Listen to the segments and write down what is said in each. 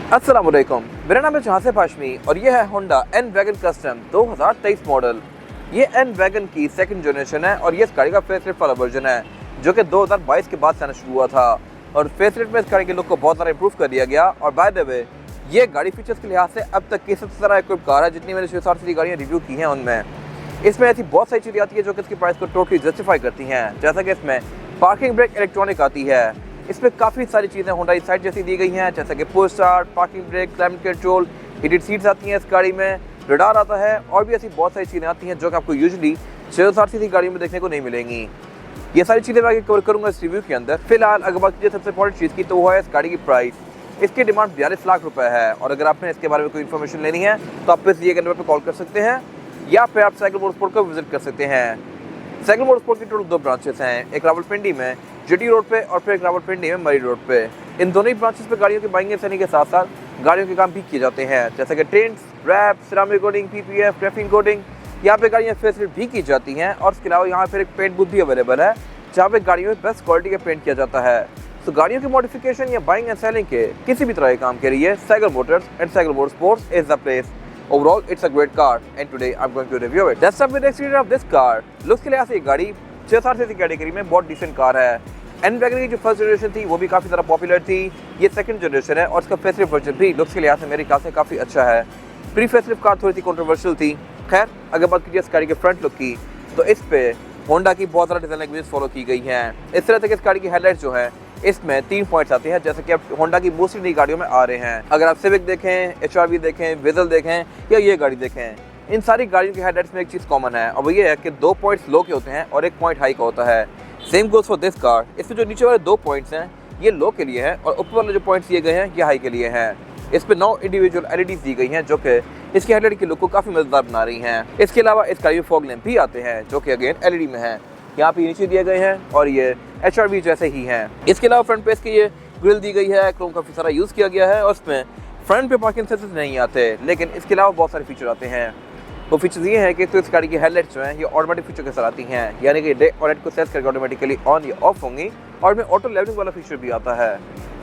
अस्सलाम वालेकुम, मेरा नाम है जहां हाशमी और ये है Honda N wagon custom 2023 model. ये एन वैगन की सेकंड जनरेशन है और ये इस गाड़ी का फेसलिफ्ट वाला वर्जन है जो कि 2022 के बाद से आना शुरू हुआ था। और फेसलिफ्ट में इस गाड़ी के लुक को बहुत ज़्यादा इंप्रूव कर दिया गया। और बाय द वे ये गाड़ी फीचर्स के लिहाज से अब तक की सबसे ज़्यादा इक्विप्ड कार है जितनी मैंने 660 गाड़ियाँ रिव्यू की हैं उनमें। इसमें ऐसी बहुत सारी चीज़ें आती है जो कि इसकी प्राइस को टोटली जस्टिफाई करती हैं, जैसा कि इसमें पार्किंग ब्रेक इलेक्ट्रॉनिक आती है। इसमें काफ़ी सारी चीज़ें होंडा साइड जैसी दी गई हैं, जैसे कि push start, parking brake, climate control, heated seats आती हैं इस गाड़ी में, रडार आता है और भी ऐसी बहुत सारी चीज़ें आती हैं जो कि आपको यूजुअली 660 गाड़ी में देखने को नहीं मिलेंगी। ये सारी चीज़ें मैं आगे कवर करूँगा इस रिव्यू के अंदर। फिलहाल अगर बात कीजिए सबसे इंपॉर्टेंट चीज़ की तो वो है इस गाड़ी की प्राइस। इसकी डिमांड 42 लाख रुपए है और अगर आपने इसके बारे में कोई इन्फॉर्मेशन लेनी है तो आप इस दिए गए नंबर पर कॉल कर सकते हैं या फिर आप साइकिल मोटरस्पोर्ट को विजिट कर सकते हैं। साइकिल मोटरस्पोर्ट की टोटल 2 ब्रांचेस हैं, एक रावलपिंडी में जीटी रोड पे और फिर एक रावलपिंडी में मरी रोड पे। इन दोनों ही ब्रांचेस पे गाड़ियों की बाइंग एंड सेलिंग के साथ साथ गाड़ियों के काम भी किए जाते हैं, जैसे कि tints, wrap, ceramic coating, PPF, graphene coating. यहाँ पे गाड़ियाँ फेसलिफ्ट भी की जाती हैं और इसके अलावा यहाँ फिर एक पेंट बूथ भी अवेलेबल है जहाँ पे गाड़ियों में बेस्ट क्वालिटी का पेंट किया जाता है। तो गाड़ियों की मॉडिफिकेशन या बाइंग एंड सेलिंग के किसी भी तरह के काम के लिए cycle Motors and cycle motorsports is the place. Overall, it's a great car, and today I'm going to review it. Let's start with the exterior of this car. Looks के लिहाज से ये गाड़ी 660 सीसी कैटेगरी में बहुत decent car है। N wagon की जो फर्स्ट जनरेशन थी वो भी काफ़ी ज़्यादा पॉपुलर थी। ये सेकंड जनरेशन है और इसका फेसलिफ्ट वर्जन भी लुक्स के लिहाज से मेरे ख्याल से काफ़ी अच्छा है। प्री फेसलिफ्ट कार थोड़ी सी कंट्रोवर्शियल थी। खैर, अगर बात कीजिए इस गाड़ी के फ्रंट लुक की तो इस पे होंडा की बहुत ज़्यादा डिज़ाइन लैंग्वेज फॉलो की गई हैं। इस तरह से इस गाड़ी की हेडलाइट्स जो है इसमें 3 पॉइंट्स आते हैं, जैसे कि अब होंडा की मोस्टली नई गाड़ियों में आ रहे हैं। अगर आप सिविक देखें, एचआरवी देखें, विजल देखें या ये गाड़ी देखें, इन सारी गाड़ियों की हेडलाइट्स में एक चीज़ कॉमन है और वो ये है कि 2 पॉइंट्स लो के होते हैं और 1 पॉइंट हाई का होता है। Same goes for this car. इसमें जो नीचे वाले 2 पॉइंट्स हैं ये लो के लिए हैं और ऊपर वाले जो पॉइंट्स दिए गए हैं ये हाई के लिए हैं। इस पे 9 इंडिविजुअल एलईडीज दी गई हैं जो कि इसकी हेडलाइट के लुक को काफ़ी मजेदार बना रही हैं। इसके अलावा इस गाड़ी में फॉग लैंप भी आते हैं जो कि अगेन एलईडी में हैं। यहाँ पे नीचे दिए गए हैं और ये एचआरवी जैसे ही हैं। इसके अलावा फ्रंट पे इसकी ये ग्रिल दी गई है, क्रोम काफ़ी सारा यूज़ किया गया है और उसमें फ्रंट पे पार्किंग सेंसर्स नहीं आते, लेकिन इसके अलावा बहुत सारे फीचर आते हैं। वो फीचर्स ये हैं कि तो इस गाड़ी की हेडलाइट्स जो हैं ये ऑटोमेटिक फीचर के साथ आती हैं, यानी कि डे और नाइट को सेट करके ऑटोमेटिकली ऑन या ऑफ होंगी और इसमें ऑटो लेवलिंग वाला फीचर भी आता है।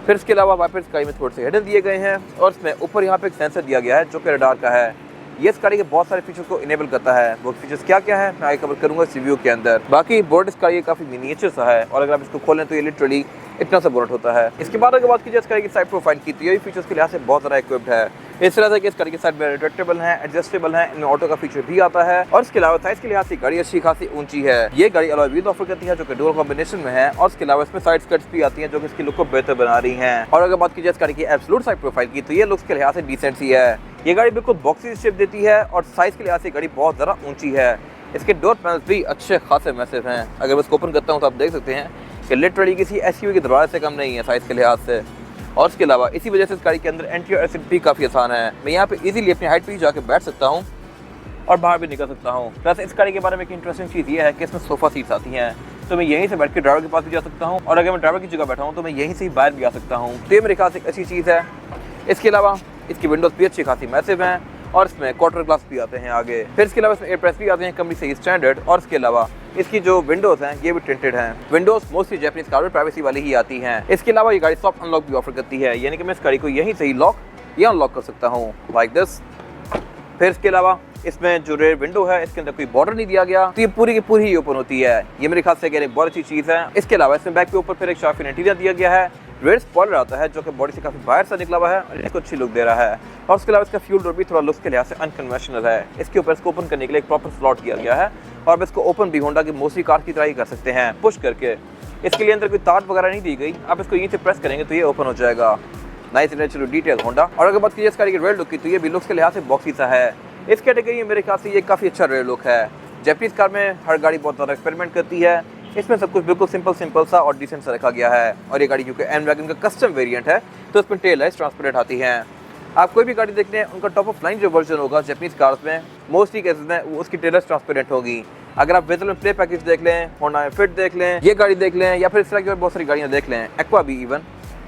फिर इसके अलावा वाइपर्स गाड़ी में थोड़े से हिडन दिए गए हैं और इसमें ऊपर यहाँ पे एक सेंसर दिया गया है जो कि रडार का है। ये इस गाड़ी के बहुत सारे फीचर्स को इनेबल करता है। वो फीचर्स क्या क्या है मैं आगे कवर करूंगा इस रिव्यू के अंदर। बाकी बोर्ड इस गाड़ी काफ़ी मिनिएचर सा है और अगर आप इसको खोलें तो ये लिटरली इतना सा बोर्ड होता है। इसके बाद अगर बात कीजिए इस गाड़ी की साइड प्रोफाइल की तो ये फीचर्स के लिहाज से बहुत ज़्यादा इक्विप्ड है। इस तरह से कि इस गाड़ी की साइड में रिट्रैक्टेबल है, एडजस्टेबल है, इनमें ऑटो का फीचर भी आता है और इसके अलावा साइज के लिहाज से गाड़ी अच्छी खासी ऊंची है। ये गाड़ी अलॉय व्हील ऑफर करती है जो कि डुअल कॉम्बिनेशन में है और इसके अलावा इसमें साइड स्कर्ट्स भी आती हैं जो कि इसकी लुक को बेहतर बना रही हैं। और अगर बात कीजिए इस गाड़ी की एब्सोल्यूट साइड प्रोफाइल की तो ये लुक्स के लिहाज से डिसेंट सी है। ये गाड़ी बिल्कुल बॉक्सी शेप देती है और साइज के लिहाज से गाड़ी बहुत ज़्यादा ऊंची है। इसके डोर पैनल्स भी अच्छे खासे मैसिव हैं। अगर मैं इसको ओपन करता हूँ तो आप देख सकते हैं कि लिटरली किसी एसयूवी के दरवाजे से कम नहीं है साइज़ के लिहाज से। और इसके अलावा इसी वजह से इस गाड़ी के अंदर एंट्री और एग्जिट भी काफ़ी आसान है। मैं यहाँ पे इजीली अपनी हाइट पे ही जाके बैठ सकता हूँ और बाहर भी निकल सकता हूँ। वैसे इस गाड़ी के बारे में एक इंटरेस्टिंग चीज़ ये है कि इसमें सोफ़ा सीट्स आती हैं, तो मैं यहीं से बैठ के ड्राइवर के पास भी जा सकता हूँ और अगर मैं ड्राइवर की जगह बैठा हूँ तो मैं यहीं से ही बाहर भी आ सकता हूँ। तो ये मेरे ख्याल से एक अच्छी चीज़ है। इसके अलावा इसकी विंडोज़ भी अच्छी खासी मैसिव हैं और इसमें क्वार्टर ग्लास भी आते हैं आगे। फिर इसके अलावा इसमें एयर प्रेस भी आते हैं कंपनी से स्टैंडर्ड और इसके अलावा इसकी जो विंडोज़ हैं ये भी टिंटेड हैं। विंडोज़ मोस्टली जैपनीज कार में प्राइवेसी वाली ही आती हैं। इसके अलावा ये गाड़ी सॉफ्ट अनलॉक भी ऑफर करती है, यानी कि मैं इस गाड़ी को यहीं से ही लॉक या अनलॉक कर सकता हूँ लाइक दिस। फिर इसके अलावा इसमें जो रेयर विंडो है इसके अंदर कोई बॉर्डर नहीं दिया गया, तो ये पूरी की पूरी ही ओपन होती है। ये मेरे ख्याल से एक बहुत अच्छी चीज़ है। इसके अलावा इसमें बैक के ऊपर फिर एक शार्प इंटीरियर दिया गया है। रेयर स्पॉइलर आता है जो कि बॉडी से काफ़ी बाहर से निकला हुआ है और इसको अच्छी लुक दे रहा है। और उसके अलावा इसका फ्यूल डोर भी थोड़ा लुक के लिहाज से अनकन्वेंशनल है। इसके ऊपर इसको ओपन करने के लिए एक प्रॉपर स्लॉट किया गया है और इसको ओपन भी होंडा की मोस्टली कार की तरह ही कर सकते हैं पुश करके। इसके लिए अंदर कोई तार वगैरह नहीं दी गई, आप इसको यहीं से प्रेस करेंगे तो ये ओपन हो जाएगा। Nice natural detail Honda. और अगर बात कीजिए इस गाड़ी की रेयर लुक की तो ये भी लुक्स के लिहाज से बॉक्सी सा है। इस कैटेगरी में मेरे ख्याल से ये काफ़ी अच्छा रेयर लुक है। जैपनीज कार में हर गाड़ी बहुत ज़्यादा एक्सपेरिमेंट करती है, इसमें सब कुछ बिल्कुल सिंपल सा और डिसेंट सा रखा गया है। और ये गाड़ी क्योंकि एन वैगन का कस्टम वेरिएंट है तो इसमें टेल लाइट्स ट्रांसपेरेंट आती हैं। आप कोई भी गाड़ी देख लें उनका टॉप ऑफ लाइन जो वर्जन होगा जैपनीज कार्स में मोस्टली केसेस में उसकी टेल लाइट्स ट्रांसपेरेंट होगी। अगर आप विजल में प्ले पैकेज देख लें, होंडा में फिट देख लें, ये गाड़ी देख लें या फिर इस तरह की और बहुत सारी गाड़ियाँ देख लें, एक्वा भी इवन,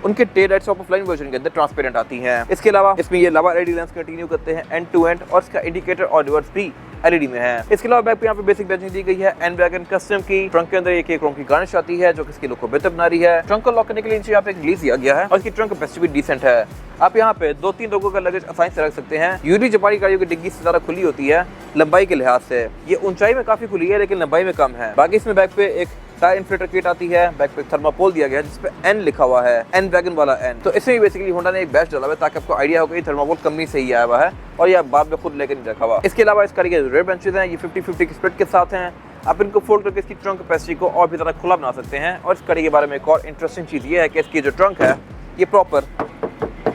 उनके tail lights top of line version के अंदर ट्रांसपेरेंट आती हैं। इसके अलावा इसमें ये लावा एलईडी लेंस कंटिन्यू करते हैं एंड टू एंड और इसका इंडिकेटर और रिवर्स भी एलईडी में है। इसके अलावा बैक पे यहाँ पे बेसिक बैजिंग दी गई है एन वैगन कस्टम की। ट्रंक के अंदर एक क्रोम की गार्निश आती है जो कि इसके लुक को बेहतर बना रही है। ट्रंक को लॉक करने के लिए नीचे यहाँ पे एक ग्लेज दिया गया है और इसकी ट्रंक कैपेसिटी भी डिसेंट है। आप यहाँ पे 2-3 लोगों का लगेज आसानी से रख सकते हैं। यूजली जापानी गाड़ियों की डिग्गी से ज्यादा खुली होती है लंबाई के लिहाज से, ये ऊंचाई में काफी खुली है लेकिन लंबाई में कम है। बाकी इसमें बैक पे एक टायर इन्फ्लेटर किट आती है, बैक पे थर्मापोल दिया गया है जिसपे एन लिखा हुआ है, एन वैगन वाला एन। तो इसमें बेसिकली होंडा ने एक बैच डाला हुआ है ताकि आपको आइडिया हो कि थर्मापोल कंपनी से ही आया हुआ है और ये बाद में खुद लेकर नहीं रखा हुआ। इसके अलावा इस गाड़ी के रेयर बेंचेस हैं, ये 50-50 की स्प्लिट के साथ हैं। आप इनको फोल्ड करके इसकी ट्रंक कैपेसिटी को और भी ज़्यादा खुला बना सकते हैं। और इस गाड़ी के बारे में एक और इंटरेस्टिंग चीज़ ये है कि इसकी जो ट्रंक है ये प्रॉपर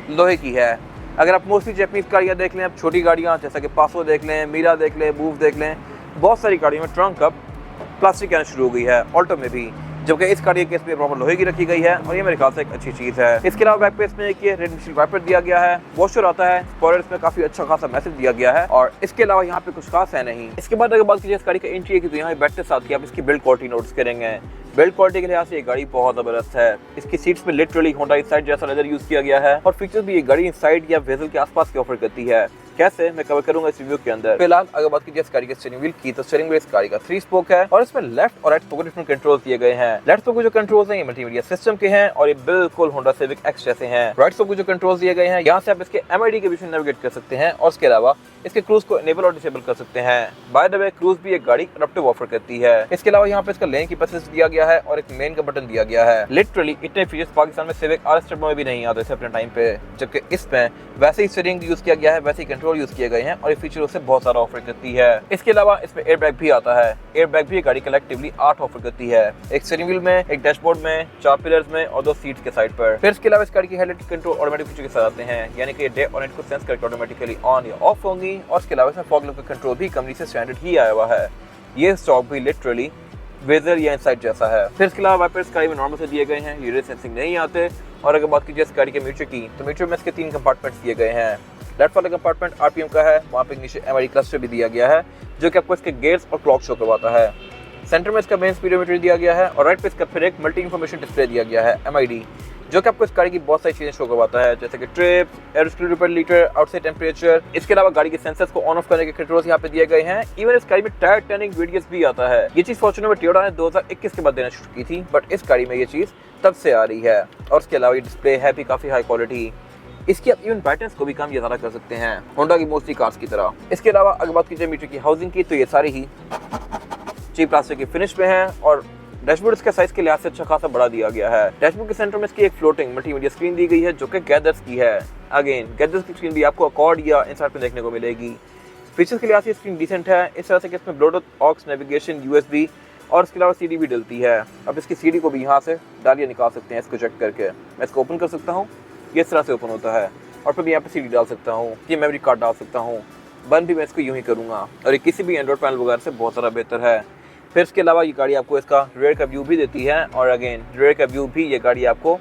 लोहे की है। अगर आप मोस्टली जैपनीज गाड़ियाँ देख लें, आप छोटी गाड़ियाँ जैसा कि पासो देख लें, मीरा देख लें, मूव देख लें, बहुत सारी गाड़ियों में ट्रंक अब प्लास्टिक आना शुरू हो गई है, ऑल्टो में भी, जबकि इस गाड़ी के केस में प्रॉपर लोहे की रखी गई है और ये मेरे ख्याल से एक अच्छी चीज़ है। इसके अलावा बैक पेस में एक ये रेड विंडशील्ड वाइपर दिया गया है, वॉशर आता है, स्पॉयलर्स में काफी अच्छा खासा मैसेज दिया गया है और इसके अलावा यहाँ पे कुछ खास है नहीं। इसके बाद अगर बात कीजिए इस गाड़ी का इंटीरियर की, तो यहाँ बैठते साथ ही आप इसकी बिल्ड क्वालिटी नोटिस करेंगे। बिल्ड क्वालिटी के लिहाज से ये गाड़ी बहुत जबरदस्त है। इसकी सीट्स में लिटरली होंडा इनसाइड जैसा लेदर यूज किया गया है और फीचर्स भी ये गाड़ी इनसाइड या वेजल के आसपास की ऑफर करती है। कैसे, मैं कवर करूंगा इस रिव्यू के अंदर। फिलहाल अगर बात कीजिए इस गाड़ी के स्टीयरिंग व्हील की, तो स्टीयरिंग व्हील इस गाड़ी का 3 स्पोक है और इसमें लेफ्ट और राइट स्पोक डिफरेंट कंट्रोल दिए गए हैं। लेफ्ट स्पोक के जो कंट्रोल्स हैं ये मल्टीमीडिया सिस्टम के हैं और ये बिल्कुल होंडा सिविक एक्स जैसे हैं। राइट स्पोक के जो कंट्रोल्स दिए गए हैं, यहाँ से आप इसके MID के बीच में नेविगेट कर सकते हैं और इसके अलावा इसके क्रूज को इनेबल और डिसेबल कर सकते हैं। बाय द वे, क्रूज भी एक गाड़ी अडॉप्टिव ऑफर करती है। इसके अलावा यहाँ पे इसका लेन की पैसेज दिया गया है और एक मेन का बटन दिया गया है। लिटरली इतने फीचर्स पाकिस्तान में सिविक RS टर्बो में भी नहीं आते थे अपने टाइम पे, जबकि इसमें वैसे ही स्टीयरिंग यूज किया गया है, वैसे ही कंट्रोल यूज किए गए हैं और ये फीचर उसे बहुत सारा ऑफर करती है। इसके अलावा इसमें एयर बैग भी आता है। एयर बैग भी गाड़ी कलेक्टिवली 8 ऑफर करती है, एक स्टीयरिंग व्हील में, एक डैशबोर्ड में, 4 पिलर्स में और 2 सीट्स के साइड पर। फिर इसके अलावा इस गाड़ी की हेडलाइट कंट्रोल ऑटोमेटिक फीचर के साथ आते हैं, यानी कि डे और नाइट को सेंस करके ऑटोमेटिकली ऑन या ऑफ होंगी। और इसके अलावा इसमें फॉग लैंप का कंट्रोल भी कंपनी से स्टैंडर्ड ही आया हुआ है। ये स्टॉक भी लिटरली वेजर या इनसाइड जैसा है। फिर इसके अलावा वाइपर्स गाड़ी में नॉर्मल से दिए गए हैं, यूरिन सेंसिंग नहीं आते। और अगर बात कीजिए इस गाड़ी के मीटर की, तो मीटर में इसके 3 कंपार्टमेंट्स दिए गए हैं। लेफ्ट वाला कंपार्टमेंट RPM का है, वहाँ पे नीचे MID क्लस्टर भी दिया गया है जो कि आपको इसके गेयर्स और क्लॉक शो करवाता है। सेंटर में इसका मेन स्पीडोमीटर दिया गया है और राइट पे इसका फिर एक मल्टी इन्फॉर्मेशन डिस्प्ले दिया गया है MID, जो कि आपको इस गाड़ी की बहुत सारी चीजें शो करवाता है, जैसे कि ट्रिप, एयरोस्पीड पर लीटर, आउटसाइड टेम्परेचर। इसके अलावा गाड़ी के सेंसर्स को ऑन ऑफ करने के कंट्रोल्स यहाँ पे दिए गए हैं। इवन इस गाड़ी में टायर टर्निंग रेडियस भी आता है। ये चीज फॉर्च्यूनर में टोयोटा ने 2021 के बाद देना शुरू की थी, बट इस गाड़ी में ये चीज तब से आ रही है। और इसके अलावा ये डिस्प्ले है भी काफी हाई क्वालिटी। इसकी आप इवन ब्राइटनेस को भी कम या ज्यादा कर सकते हैं, होंडा की मोस्टली कार्स की तरह। इसके अलावा अगर बात कीजिए मीटर की हाउसिंग की, तो ये सारी ही चीप प्लास्टिक की फिनिश में है और डैशबोर्ड इसके साइज के लिहाज से अच्छा खासा बड़ा दिया गया है। डैशबोर्ड के सेंटर में इसकी एक फ्लोटिंग मल्टीमीडिया स्क्रीन दी गई है जो कि गैदर्स की है। अगेन गैदर्स की स्क्रीन भी आपको अकॉर्ड या इनसाइड में देखने को मिलेगी। फीचर्स के लिहाज से स्क्रीन डिसेंट है, इस तरह से कि इसमें ब्लूटूथ, ऑक्स, नेविगेशन, USB और इसके अलावा CD भी डलती है। अब इसकी CD को भी यहाँ से डालिए निकाल सकते हैं इसको चेक करके। मैं इसको ओपन कर सकता हूँ, ये इस तरह से ओपन होता है और फिर यहाँ पे CD डाल सकता हूँ, ये मेमोरी कार्ड डाल सकता हूँ। बंद भी मैं इसको यूँ ही करूँगा और ये किसी भी एंड्रॉइड पैनल वगैरह से बहुत सारा बेहतर है। फिर इसके अलावा ये गाड़ी आपको इसका रेयर का व्यू भी देती है और अगेन रेयर का व्यू भी ये गाड़ी आपको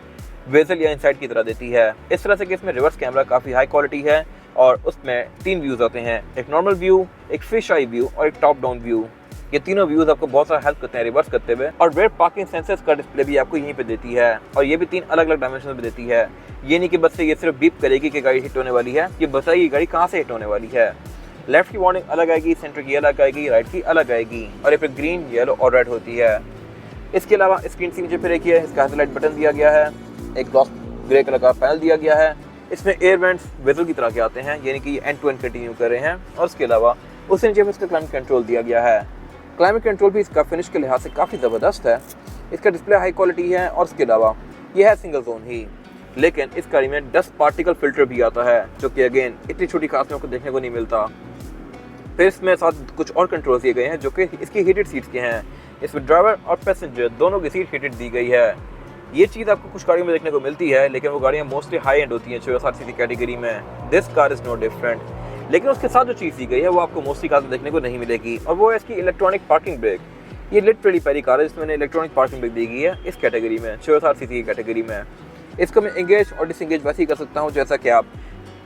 वेजल या इनसाइड की तरह देती है, इस तरह से कि इसमें रिवर्स कैमरा काफ़ी हाई क्वालिटी है और उसमें 3 व्यूज़ आते हैं, एक नॉर्मल व्यू, एक फिश आई व्यू और एक टॉप डाउन व्यू। ये तीनों व्यूज़ आपको बहुत सारा हेल्प करते हैं रिवर्स करते हुए। और रेयर पार्किंग सेंसर्स का डिस्प्ले भी आपको यहीं पे देती है और ये भी 3 अलग अलग डायमेंशन में देती है। ये नहीं कि बस से ये सिर्फ बीप करेगी कि गाड़ी हिट होने वाली है, ये बताएगी गाड़ी कहाँ से हिट होने वाली है। लेफ्ट की वार्निंग अलग आएगी, सेंटर की अलग आएगी, राइट की अलग आएगी और ये फिर ग्रीन, येलो और रेड होती है। इसके अलावा स्क्रीन से नीचे फिर देखिए इसका हेडलाइट बटन दिया गया है, एक ग्लॉस ग्रे कलर का पैनल दिया गया है। इसमें एयर वेंट्स वेजल की तरह के आते हैं, यानी कि ये एंड टू एंड कंटिन्यू कर रहे हैं। और उसके अलावा उससे नीचे में इसका क्लाइमेट कंट्रोल दिया गया है। क्लाइमेट कंट्रोल भी इसका फिनिश के लिहाज से काफ़ी ज़बरदस्त है। इसका डिस्प्ले हाई क्वालिटी है और उसके अलावा यह है सिंगल जोन ही, लेकिन इस गाड़ी में डस्ट पार्टिकल फिल्टर भी आता है जो कि अगेन इतनी छोटी खासियों को देखने को नहीं मिलता। फिर इसमें साथ कुछ और कंट्रोल दिए गए हैं जो कि इसकी हीटेड सीट्स के हैं। इसमें ड्राइवर और पैसेंजर दोनों की सीट हीटेड दी गई है। ये चीज़ आपको कुछ गाड़ियों में देखने को मिलती है, लेकिन वो गाड़ियाँ मोस्टली हाई एंड होती हैं 64cc कैटेगरी में। This car is no different. लेकिन उसके साथ जो चीज़ दी गई है वो आपको मोस्टली कार में देखने को नहीं मिलेगी और वो है इसकी इलेक्ट्रॉनिक पार्किंग ब्रेक। ये लिटरली पहली कार है जिसमें इलेक्ट्रॉनिक पार्किंग ब्रेक दी गई है इस कैटेगरी में, 64cc की कैटेगरी में। इसको मैं एंगेज और डिसएंगेज वैसे ही कर सकता हूँ जैसा कि आप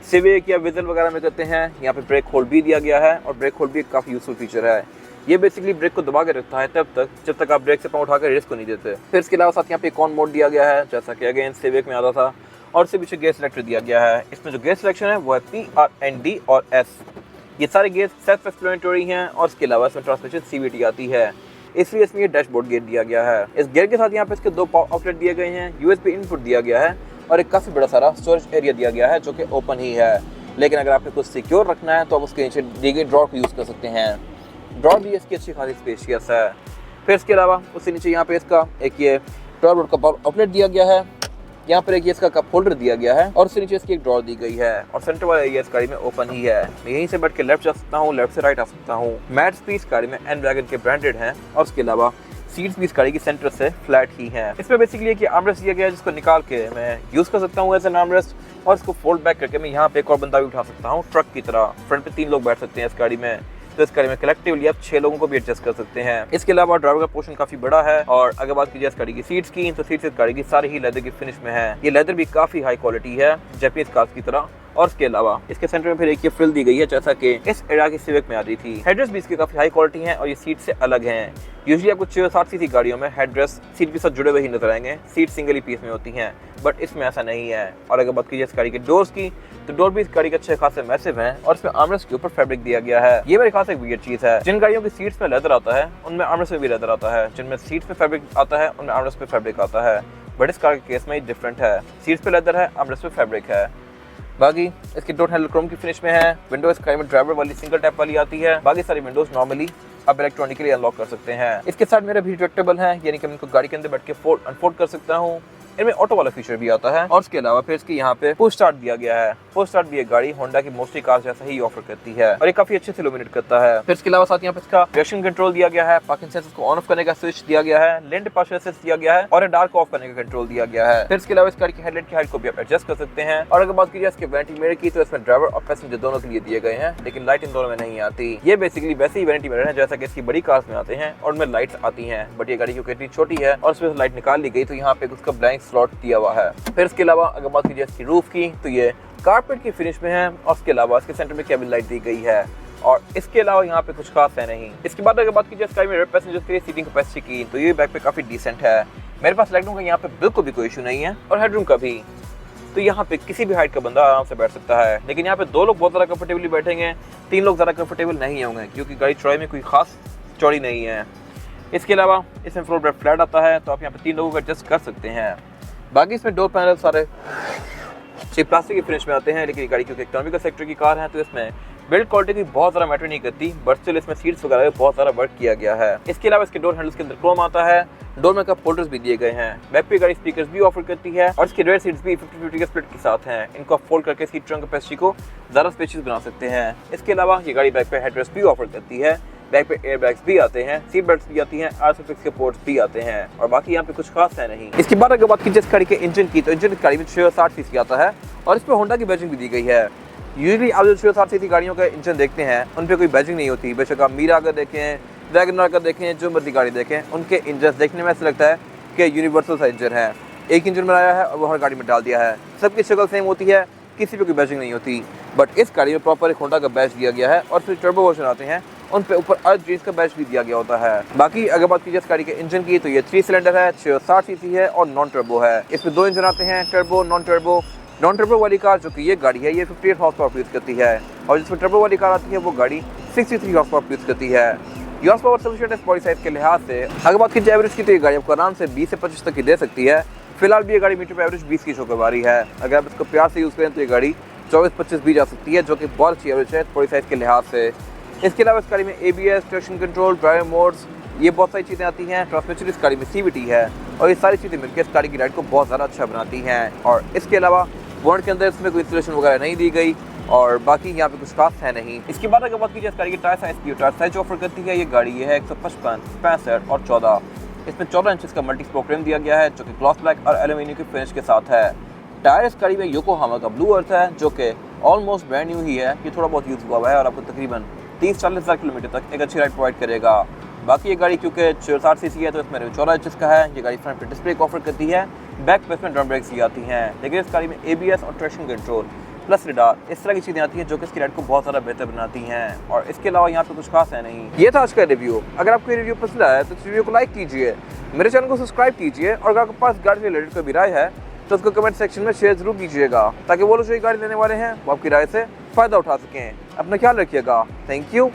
सिविक या विजल वगैरह में करते हैं। यहाँ पे ब्रेक होल्ड भी दिया गया है और ब्रेक होल्ड भी एक काफ़ी यूजफुल फीचर है। ये बेसिकली ब्रेक को दबा के रखता है तब तक जब तक आप ब्रेक से पाँव उठाकर रेस को नहीं देते। फिर इसके अलावा साथ यहाँ पे कॉन मोड दिया गया है जैसा कि अगेन सिविक में आता था और इससे पीछे गेयर सिलेक्टर दिया गया है। इसमें जो गेयर सिलेक्शन है वो है P, R, N, D और S। ये सारे गियर सेल्फ एक्सप्लेनेटरी हैं और इसके अलावा इसमें ट्रांसमिशन CVT आती है, इसलिए इसमें ये डैशबोर्ड गियर दिया गया है। इस गियर के साथ यहाँ पे इसके 2 पावर आउटलेट दिए गए हैं, USB इनपुट दिया गया है और एक काफ़ी बड़ा सारा स्टोरेज एरिया दिया गया है जो कि ओपन ही है। लेकिन अगर आपको कुछ सिक्योर रखना है तो आप उसके नीचे दी गई ड्रॉर को यूज़ कर सकते हैं। ड्रॉर भी इसकी अच्छी खासी स्पेशियस है। फिर इसके अलावा उससे नीचे यहाँ पे इसका एक ये 12 वोल्ट का पावर आउटलेट दिया गया है, यहाँ पर एक ये इसका कप होल्डर दिया गया है और उससे नीचे इसकी एक ड्रॉर दी गई है और सेंटर वाला एरिया इस गाड़ी में ओपन ही है। मैं यहीं से बैठ के लेफ्ट जा सकता हूँ, लेफ्ट से राइट आ सकता हूँ। मैट्स भी इस गाड़ी में एन वैगन के ब्रांडेड हैं और उसके अलावा सीट्स भी इस गाड़ी की सेंटर से फ्लैट ही हैं। इसमें बेसिकली एक आर्मरेस्ट दिया गया है जिसको निकाल के मैं यूज़ कर सकता हूँ एज एन आर्मरेस्ट और इसको फोल्ड बैक करके मैं यहाँ पे एक और बंदा भी उठा सकता हूँ ट्रक की तरह। फ्रंट पे 3 लोग बैठ सकते हैं इस गाड़ी में, तो इस गाड़ी में कलेक्टिवली आप 6 लोगों को भी एडजस्ट कर सकते हैं। इसके अलावा ड्राइवर का पोर्शन काफी बड़ा है और अगर बात कीजिए इस गाड़ी की सीट्स की तो सीट्स इस गाड़ी की सारी ही लेदर की फिनिश में है। ये लेदर भी काफी हाई क्वालिटी है जापानीज कार्स की तरह। और इसके अलावा इसके सेंटर में फिर एक ये फ्रिल दी गई है जैसा कि इस एरा की सिविक में आ रही थी। हेडरेस्ट भी इसकी काफी हाई क्वालिटी है और ये सीट से अलग हैं। यूजुअली आपको 660 सीसी गाड़ियों में हेडरेस्ट सीट के साथ जुड़े हुए ही नजर आएंगे, सीट सिंगल ही पीस में होती हैं, बट इसमें ऐसा नहीं है। और अगर बात कीजिए इस गाड़ी के डोर्स की तो डोर भी इस गाड़ी के अच्छे खासे मैसिव हैं और इसमें आर्मरेस्ट के ऊपर फैब्रिक दिया गया है। ये मेरे खास एक वियर्ड चीज है। जिन गाड़ियों की सीट्स में लेदर आता है उनमें आर्मरेस्ट में भी लेदर आता है, जिनमें सीट्स पे फैब्रिक आता है उनमें आर्मरेस्ट पे फैब्रिक आता है, बट इस कार के केस में ये डिफरेंट है। सीट्स पे लेदर है, आर्मरेस्ट पे फैब्रिक है। बाकी इसकी डोर हैंडल क्रोम की फिनिश में है। विंडोज कार में ड्राइवर वाली सिंगल टैप वाली आती है। बाकी सारी विंडोज नॉर्मली आप इलेक्ट्रॉनिकली अनलॉक कर सकते हैं। इसके साथ मेरा भी रिट्रैक्टेबल है, यानी कि मैं इनको गाड़ी के अंदर बैठ के फोल्ड अनफोल्ड कर सकता हूँ। इनमें ऑटो वाला फीचर भी आता है और उसके अलावा फिर इसकी यहाँ पे पुश स्टार्ट दिया गया है। पुश स्टार्ट भी एक गाड़ी होंडा की मोस्टली कार जैसा ही ऑफर करती है और ये काफी अच्छे से इल्यूमिनेट करता है। फिर इसके अलावा साथ यहाँ पे इसका ट्रैक्शन कंट्रोल दिया गया है, पार्किंग सेंसर्स को ऑन ऑफ करने का स्विच दिया गया है, लेन डिपार्चर असिस्ट दिया गया है और डार्क ऑफ करने का कंट्रोल दिया गया है। फिर इसके अलावा इस गाड़ी की हेडलाइट की हाइट को भी आप एडजस्ट कर सकते हैं। और अगर बात कीजिए इसके वैनिटी मिरर की तो इसमें ड्राइवर और पैसेंजर दोनों के लिए दिए गए हैं, लेकिन लाइट इन दोनों में नहीं आती। ये बेसिकली वैसे ही वैनिटी मिरर है जैसा कि इसकी बड़ी कार्स में आते हैं और उनमें लाइट्स आती हैं, बट ये गाड़ी क्योंकि इतनी छोटी है और उसमें लाइट निकाल ली गई तो यहाँ पे उसका ब्लैंक स्लॉट दिया हुआ है। फिर इसके अलावा अगर बात कीजिए इसकी रूफ की तो ये कारपेट की फिनिश में है और इसके अलावा इसके सेंटर में केबिन लाइट दी गई है और इसके अलावा यहाँ पे कुछ खास है नहीं। इसके बाद अगर बात कीजिए स्काई में रेड पैसेंजर्स के लिए सीटिंग कैपेसिटी की तो ये बैक पे काफी डिसेंट है। मेरे पास लेगरूम का यहाँ पे बिल्कुल भी कोई इशू नहीं है और हेडरूम का भी, तो यहाँ पे किसी भी हाइट का बंदा आराम से बैठ सकता है। लेकिन यहाँ पे 2 लोग बहुत ज़्यादा कंफर्टेबली बैठेंगे, 3 लोग ज़्यादा कंफर्टेबल नहीं होंगे क्योंकि गाड़ी चौड़ाई में कोई खास चौड़ी नहीं है। इसके अलावा इसमें फ्लोर बेड फ्लैट आता है तो आप यहाँ पे 3 लोगों को एडजस्ट कर सकते हैं। बाकी इसमें डोर पैनल सारे प्लास्टिक की फिनिश में आते हैं, लेकिन गाड़ी क्योंकि इकोनॉमिकल सेक्टर की कार है तो इसमें बिल्ड क्वालिटी की बहुत ज़्यादा मैटर नहीं करती, बट स्टिल इसमें सीट्स वगैरह बहुत सारा वर्क किया गया है। इसके अलावा इसके डोर हैंडल्स के अंदर क्रोम आता है, डोर में कप होल्डर्स भी दिए गए हैं। बैक पे गाड़ी स्पीकर्स भी ऑफर करती है और इसके रेयर सीट्स भी 50-50 के स्प्लिट के साथ हैं। इनको आप फोल्ड करके इसकी ट्रंक कैपेसिटी को ज़्यादा स्पेशियस बना सकते हैं। इसके अलावा ये गाड़ी बैक पे हेडरेस्ट भी ऑफर करती है, बैक पे एयर बैग्स भी आते हैं, सीट बेल्ट्स भी आती हैं, आरएसएफएक्स के पोर्ट्स भी आते हैं और बाकी यहाँ पे कुछ खास है नहीं। इसके बाद अगर बात कीजिए इस गाड़ी के इंजन की तो इंजन इस गाड़ी में 660 सीसी आता है और इस पर होंडा की बैजिंग भी दी गई है। यूजुअली आप जो 660 सीसी गाड़ियों का इंजन देखते हैं उन पर कोई बैजिंग नहीं होती। बेशक आप मीरा अगर देखें, वैगन आर का देखें, जो मर्जी गाड़ी देखें, उनके इंजन देखने में ऐसा लगता है कि यूनिवर्सल सा इंजन है, एक इंजन बनाया है और वो हर गाड़ी में डाल दिया है। सबकी शक्ल सेम होती है, किसी पे कोई बैजिंग नहीं होती, बट इस गाड़ी में प्रॉपर एक होंडा का बैज दिया गया है और फिर टर्बो वर्जन आते हैं उन पे ऊपर अर्थ ग्रीस का बैच भी दिया गया होता है। बाकी अगर बात कीजिए इस गाड़ी के इंजन की तो ये 3 सिलेंडर है, 660 सीसी है और नॉन टर्बो है। इसमें 2 इंजन आते हैं, turbo, non turbo. Non turbo वाली कार जो कि ये गाड़ी है ये 58 हॉर्स पावर प्रोड्यूस करती है और जिसमें टर्बो वाली कार आती है वो गाड़ी 63 हॉर्स पावर प्रोड्यूस करती है। हॉर्स पावर सफिशिएंट है बॉडी साइज के लिहाज से। अगर बात कीजिए एवरेज की तो ये गाड़ी आपको आराम से 20 से 25 तक की दे सकती है। फिलहाल भी ये गाड़ी मीटर पे एवरेज 20 की शो करवा रही है। अगर आप इसको प्यार से यूज़ करें तो ये गाड़ी 24-25 भी जा सकती है, जो कि बहुत अच्छी एवरेज है बॉडी साइज के लिहाज से। इसके अलावा इस गाड़ी में ABS, traction control, drive modes, ये बहुत सारी चीज़ें आती हैं। ट्रांसमिशन इस गाड़ी में CVT है और ये सारी चीज़ें मिलकर इस गाड़ी की राइड को बहुत ज़्यादा अच्छा बनाती हैं। और इसके अलावा बोनट के अंदर इसमें कोई इंसुलेशन वगैरह नहीं दी गई और बाकी यहाँ पे कुछ खास है नहीं। इसके बाद अगर बात कीजिए इस गाड़ी की टायर साइज की, टायर साइज ऑफर करती है ये गाड़ी ये है 155, 65 और 14। इसमें 14 इंचेस का मल्टी स्पोक रिम दिया गया है जो कि ग्लॉस ब्लैक और एल्यूमिनियम की फिनिश के साथ है। टायर इस गाड़ी में योकोहामा का ब्लू अर्थ है जो कि ऑलमोस्ट ब्रांड न्यू ही है। ये थोड़ा बहुत यूज़ हुआ है और आपको तकरीबन 30-40 हज़ार किलोमीटर तक एक अच्छी राइड प्रोवाइड करेगा। बाकी ये गाड़ी क्योंकि 660 सीसी है तो इसमें 14 इंचेस का है। ये गाड़ी फ्रंट पे डिस्क ब्रेक ऑफर करती है, बैक पे इसमें ड्रम ब्रेक्स भी आती हैं, लेकिन इस गाड़ी में ABS और ट्रैक्शन कंट्रोल प्लस रेडार इस तरह की चीज़ें आती हैं जो कि इसकी राइड को बहुत ज़्यादा बेहतर बनाती हैं। और इसके अलावा यहाँ पे कुछ खास है नहीं। ये था आज का रिव्यू। अगर आपको ये रिव्यू पसंद आया तो इस वीडियो को लाइक कीजिए, मेरे चैनल को सब्सक्राइब कीजिए और अगर आपके पास गाड़ी से रिलेटेड कोई भी राय है तो उसको कमेंट सेक्शन में शेयर जरूर कीजिएगा ताकि वो लोग जो गाड़ी लेने वाले हैं वो आपकी राय से फ़ायदा उठा सकें। अपना ख्याल रखिएगा। Thank you.